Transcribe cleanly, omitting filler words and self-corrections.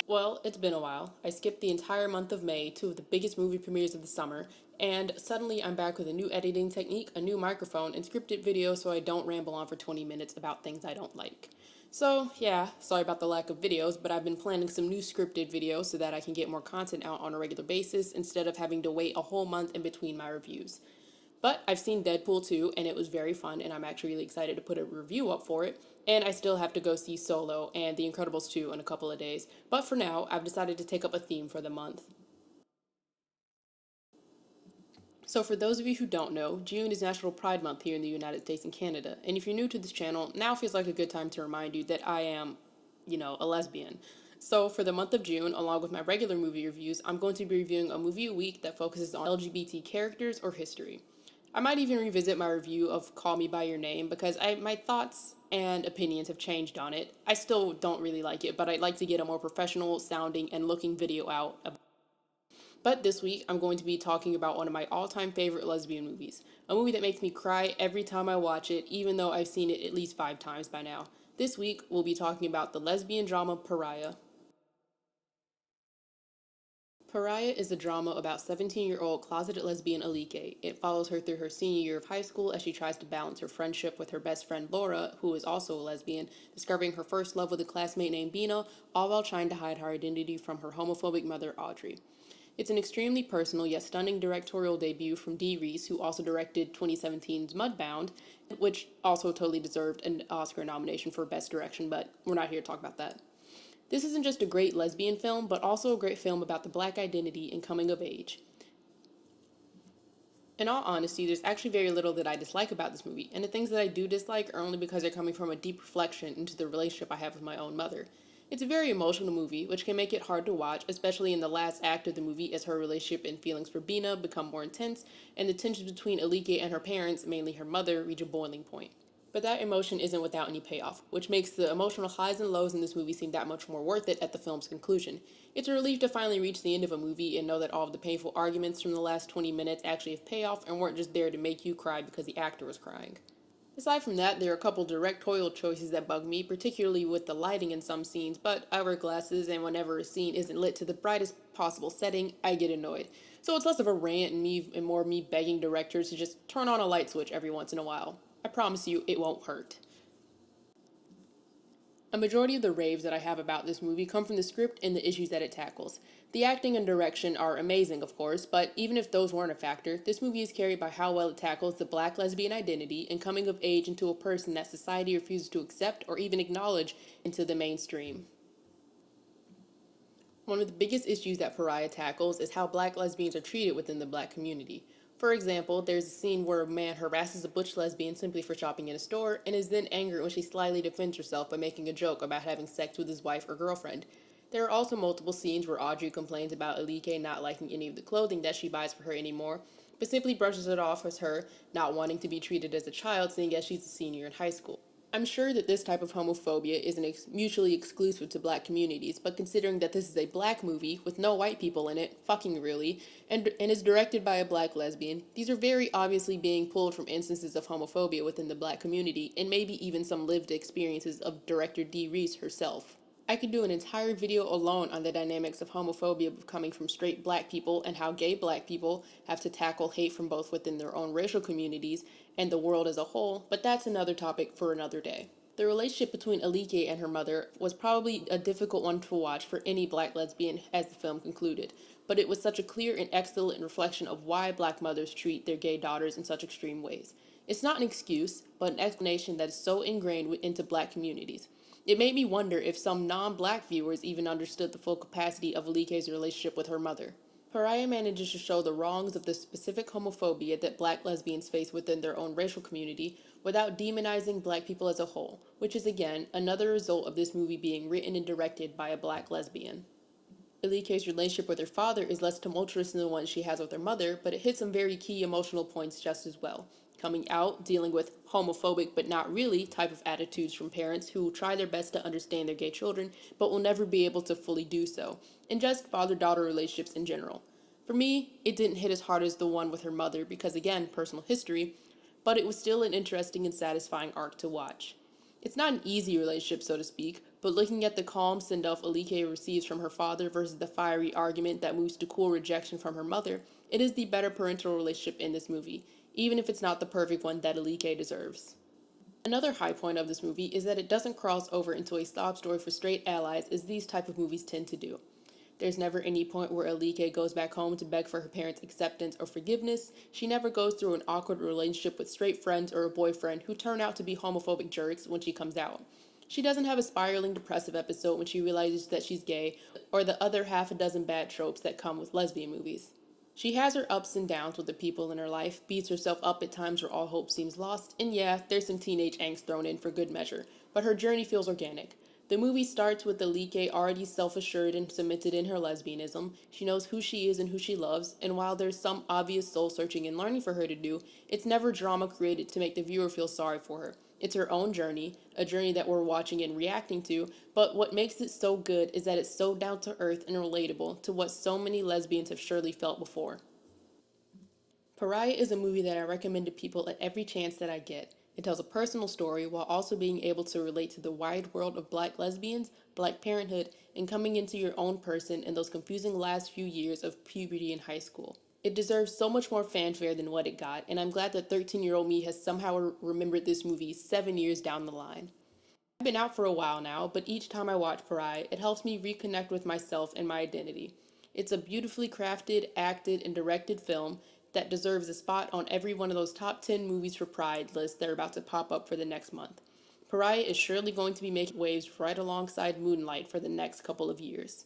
Well, it's been a while. I skipped the entire month of May, two of the biggest movie premieres of the summer, and suddenly I'm back with a new editing technique, a new microphone, and scripted video so I don't ramble on for 20 minutes about things I don't like. So, yeah, sorry about the lack of videos, but I've been planning some new scripted videos so that I can get more content out on a regular basis instead of having to wait a whole month in between my reviews. But I've seen Deadpool 2, and it was very fun, and I'm actually really excited to put a review up for it. And I still have to go see Solo and The Incredibles 2 in a couple of days. But for now, I've decided to take up a theme for the month. So, for those of you who don't know, June is National Pride Month here in the United States and Canada. And if you're new to this channel, now feels like a good time to remind you that I am, a lesbian. So, for the month of June, along with my regular movie reviews, I'm going to be reviewing a movie a week that focuses on LGBT characters or history. I might even revisit my review of Call Me By Your Name because my thoughts and opinions have changed on it. I still don't really like it, but I'd like to get a more professional sounding and looking video out. But this week, I'm going to be talking about one of my all time favorite lesbian movies. A movie that makes me cry every time I watch it, even though I've seen it at least 5 times by now. This week, we'll be talking about the lesbian drama Pariah. Pariah is a drama about 17-year-old closeted lesbian Alike. It follows her through her senior year of high school as she tries to balance her friendship with her best friend Laura, who is also a lesbian, discovering her first love with a classmate named Bina, all while trying to hide her identity from her homophobic mother Audrey. It's an extremely personal yet stunning directorial debut from Dee Reese, who also directed 2017's Mudbound, which also totally deserved an Oscar nomination for Best Direction, but we're not here to talk about that. This isn't just a great lesbian film, but also a great film about the black identity and coming of age. In all honesty, there's actually very little that I dislike about this movie, and the things that I do dislike are only because they're coming from a deep reflection into the relationship I have with my own mother. It's a very emotional movie, which can make it hard to watch, especially in the last act of the movie as her relationship and feelings for Bina become more intense, and the tensions between Alike and her parents, mainly her mother, reach a boiling point. But that emotion isn't without any payoff, which makes the emotional highs and lows in this movie seem that much more worth it at the film's conclusion. It's a relief to finally reach the end of a movie and know that all of the painful arguments from the last 20 minutes actually have payoff and weren't just there to make you cry because the actor was crying. Aside from that, there are a couple directorial choices that bug me, particularly with the lighting in some scenes, but I wear glasses and whenever a scene isn't lit to the brightest possible setting, I get annoyed. So it's less of a rant and more me begging directors to just turn on a light switch every once in a while. I promise you, it won't hurt. A majority of the raves that I have about this movie come from the script and the issues that it tackles. The acting and direction are amazing, of course, but even if those weren't a factor, this movie is carried by how well it tackles the black lesbian identity and coming of age into a person that society refuses to accept or even acknowledge into the mainstream. One of the biggest issues that Pariah tackles is how black lesbians are treated within the black community. For example, there's a scene where a man harasses a butch lesbian simply for shopping in a store and is then angry when she slyly defends herself by making a joke about having sex with his wife or girlfriend. There are also multiple scenes where Audrey complains about Alike not liking any of the clothing that she buys for her anymore, but simply brushes it off as her not wanting to be treated as a child seeing as she's a senior in high school. I'm sure that this type of homophobia isn't mutually exclusive to black communities, but considering that this is a black movie with no white people in it, fucking really, and is directed by a black lesbian, these are very obviously being pulled from instances of homophobia within the black community, and maybe even some lived experiences of director Dee Reese herself. I could do an entire video alone on the dynamics of homophobia coming from straight black people and how gay black people have to tackle hate from both within their own racial communities and the world as a whole, but that's another topic for another day. The relationship between Alike and her mother was probably a difficult one to watch for any black lesbian as the film concluded, but it was such a clear and excellent reflection of why black mothers treat their gay daughters in such extreme ways. It's not an excuse, but an explanation that is so ingrained into black communities. It made me wonder if some non-black viewers even understood the full capacity of Alike's relationship with her mother. Pariah manages to show the wrongs of the specific homophobia that black lesbians face within their own racial community without demonizing black people as a whole, which is again another result of this movie being written and directed by a black lesbian. Alike's relationship with her father is less tumultuous than the one she has with her mother, but it hits some very key emotional points just as well. Coming out, dealing with homophobic but not really type of attitudes from parents who try their best to understand their gay children but will never be able to fully do so, and just father-daughter relationships in general. For me, it didn't hit as hard as the one with her mother because again, personal history, but it was still an interesting and satisfying arc to watch. It's not an easy relationship, so to speak, but looking at the calm send-off Alike receives from her father versus the fiery argument that moves to cool rejection from her mother, it is the better parental relationship in this movie, even if it's not the perfect one that Alike deserves. Another high point of this movie is that it doesn't cross over into a sob story for straight allies as these type of movies tend to do. There's never any point where Alike goes back home to beg for her parents' acceptance or forgiveness. She never goes through an awkward relationship with straight friends or a boyfriend who turn out to be homophobic jerks when she comes out. She doesn't have a spiraling depressive episode when she realizes that she's gay, or the other half a dozen bad tropes that come with lesbian movies. She has her ups and downs with the people in her life, beats herself up at times where all hope seems lost, and yeah, there's some teenage angst thrown in for good measure, but her journey feels organic. The movie starts with Alike already self-assured and cemented in her lesbianism. She knows who she is and who she loves, and while there's some obvious soul-searching and learning for her to do, it's never drama created to make the viewer feel sorry for her. It's her own journey, a journey that we're watching and reacting to, but what makes it so good is that it's so down to earth and relatable to what so many lesbians have surely felt before. Pariah is a movie that I recommend to people at every chance that I get. It tells a personal story while also being able to relate to the wide world of black lesbians, black parenthood, and coming into your own person in those confusing last few years of puberty in high school. It deserves so much more fanfare than what it got, and I'm glad that 13-year-old me has somehow remembered this movie 7 years down the line. I've been out for a while now, but each time I watch Pariah, it helps me reconnect with myself and my identity. It's a beautifully crafted, acted, and directed film that deserves a spot on every one of those top 10 movies for Pride lists that are about to pop up for the next month. Pariah is surely going to be making waves right alongside Moonlight for the next couple of years.